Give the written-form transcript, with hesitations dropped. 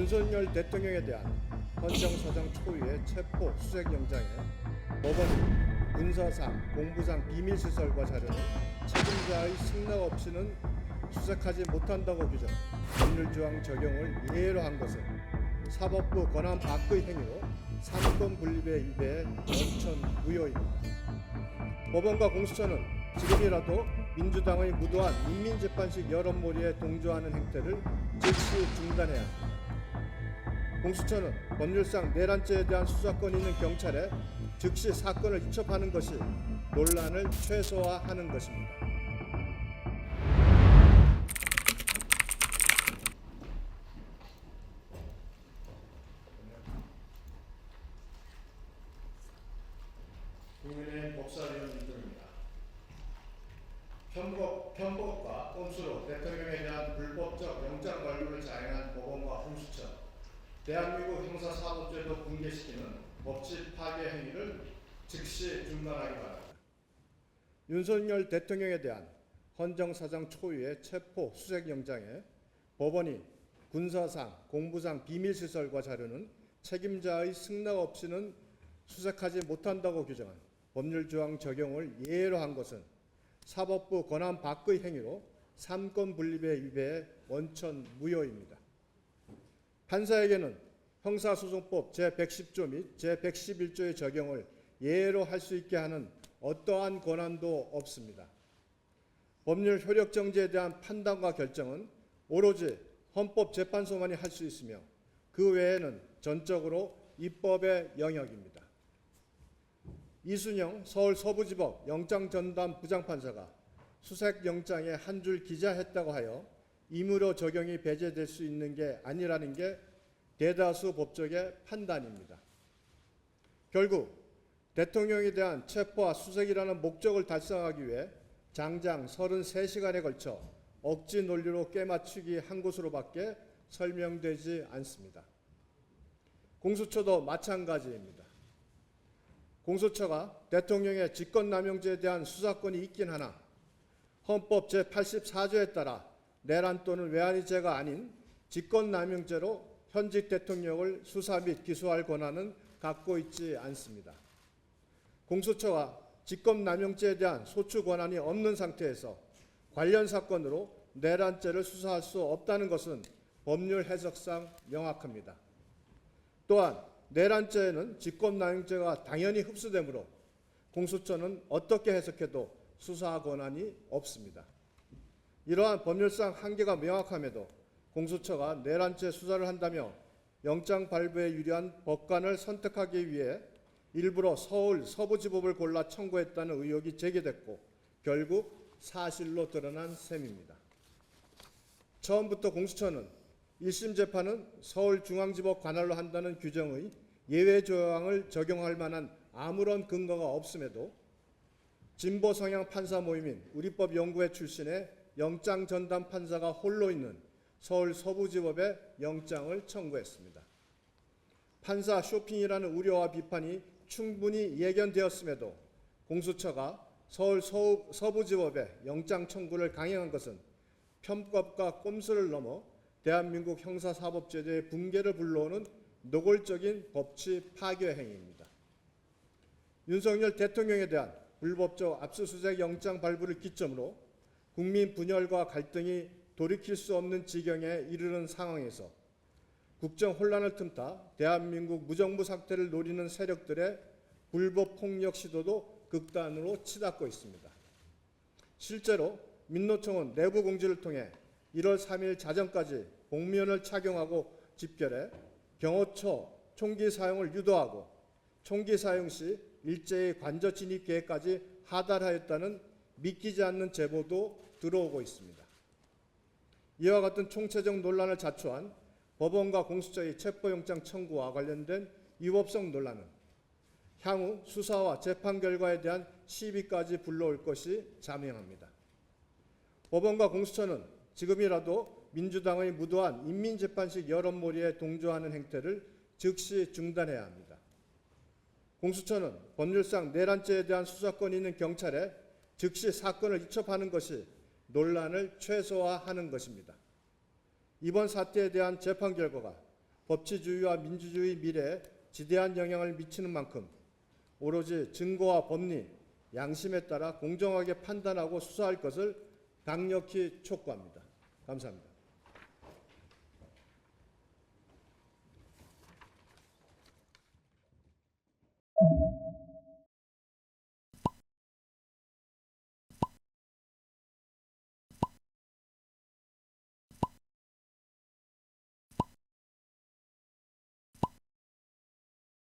윤석열 대통령에 대한 헌정사상 초유의 체포 수색영장에 법원이 군사상, 공부상 비밀시설과 자료는 책임자의 승낙 없이는 수색하지 못한다고 규정, 법률조항 적용을 예외로 한 것은 사법부 권한 밖의 행위로 삼권 분립의 일배에 원천 무효입니다. 법원과 공수처는 지금이라도 민주당의 무도한 인민재판식 여론몰이에 동조하는 행태를 즉시 중단해야 합니다. 공수처는 법률상 내란죄에 대한 수사권이 있는 경찰에 즉시 사건을 이첩하는 것이 논란을 최소화하는 것입니다. 국민의힘 법사위원 윤석입니다. 편법과 꼼수로 대통령에 대한 불법적 영장 발부를 자행한 법원과 공수처, 대한민국 형사사법제도 붕괴시키는 법치 파괴 행위를 즉시 중단하기 바랍니다. 윤석열 대통령에 대한 헌정사상 초유의 체포 수색영장에 법원이 군사상, 공부상 비밀시설과 자료는 책임자의 승낙 없이는 수색하지 못한다고 규정한 법률조항 적용을 예외로 한 것은 사법부 권한 밖의 행위로 삼권 분립의 일배에 원천 무효입니다. 판사에게는 형사소송법 제110조 및 제111조의 적용을 예외로 할 수 있게 하는 어떠한 권한도 없습니다. 법률 효력정지에 대한 판단과 결정은 오로지 헌법재판소만이 할 수 있으며 그 외에는 전적으로 입법의 영역입니다. 이순영 서울 서부지법 영장전담 부장판사가 수색영장에 한 줄 기자했다고 하여 임의로 적용이 배제될 수 있는 게 아니라는 게 대다수 법조계 판단입니다. 결국 대통령에 대한 체포와 수색이라는 목적을 달성하기 위해 장장 33시간에 걸쳐 억지 논리로 꿰맞추기 한 것으로밖에 설명되지 않습니다. 공수처도 마찬가지입니다. 공수처가 대통령의 직권남용죄에 대한 수사권이 있긴 하나 헌법 제84조에 따라 내란 또는 외환위 죄가 아닌 직권남용죄로 현직 대통령을 수사 및 기소할 권한은 갖고 있지 않습니다. 공수처가 직권남용죄에 대한 소추 권한이 없는 상태에서 관련 사건으로 내란죄를 수사할 수 없다는 것은 법률 해석상 명확합니다. 또한 내란죄에는 직권남용죄가 당연히 흡수되므로 공수처는 어떻게 해석해도 수사 권한이 없습니다. 이러한 법률상 한계가 명확함에도 공수처가 내란죄 수사를 한다며 영장 발부에 유리한 법관을 선택하기 위해 일부러 서울 서부지법을 골라 청구했다는 의혹이 제기됐고 결국 사실로 드러난 셈입니다. 처음부터 공수처는 1심 재판은 서울중앙지법 관할로 한다는 규정의 예외 조항을 적용할 만한 아무런 근거가 없음에도 진보 성향 판사 모임인 우리법연구회 출신의 영장 전담 판사가 홀로 있는 서울 서부지법에 영장을 청구했습니다. 판사 쇼핑이라는 우려와 비판이 충분히 예견되었음에도 공수처가 서울 서부지법에 영장 청구를 강행한 것은 편법과 꼼수를 넘어 대한민국 형사사법제도의 붕괴를 불러오는 노골적인 법치 파괴 행위입니다. 윤석열 대통령에 대한 불법적 압수수색 영장 발부를 기점으로 국민 분열과 갈등이 돌이킬 수 없는 지경에 이르는 상황에서 국정 혼란을 틈타 대한민국 무정부 상태를 노리는 세력들의 불법 폭력 시도도 극단으로 치닫고 있습니다. 실제로 민노총은 내부 공지를 통해 1월 3일 자정까지 복면을 착용하고 집결해 경호처 총기 사용을 유도하고 총기 사용 시 일제히 관저 진입 계획까지 하달하였다는 믿기지 않는 제보도 들어오고 있습니다. 이와 같은 총체적 논란을 자초한 법원과 공수처의 체포영장 청구와 관련된 위법성 논란은 향후 수사와 재판 결과에 대한 시비까지 불러올 것이 자명합니다. 법원과 공수처는 지금이라도 민주당의 무도한 인민재판식 여론몰이에 동조하는 행태를 즉시 중단해야 합니다. 공수처는 법률상 내란죄에 대한 수사권이 있는 경찰에 즉시 사건을 이첩하는 것이 논란을 최소화하는 것입니다. 이번 사태에 대한 재판 결과가 법치주의와 민주주의 미래에 지대한 영향을 미치는 만큼 오로지 증거와 법리, 양심에 따라 공정하게 판단하고 수사할 것을 강력히 촉구합니다. 감사합니다.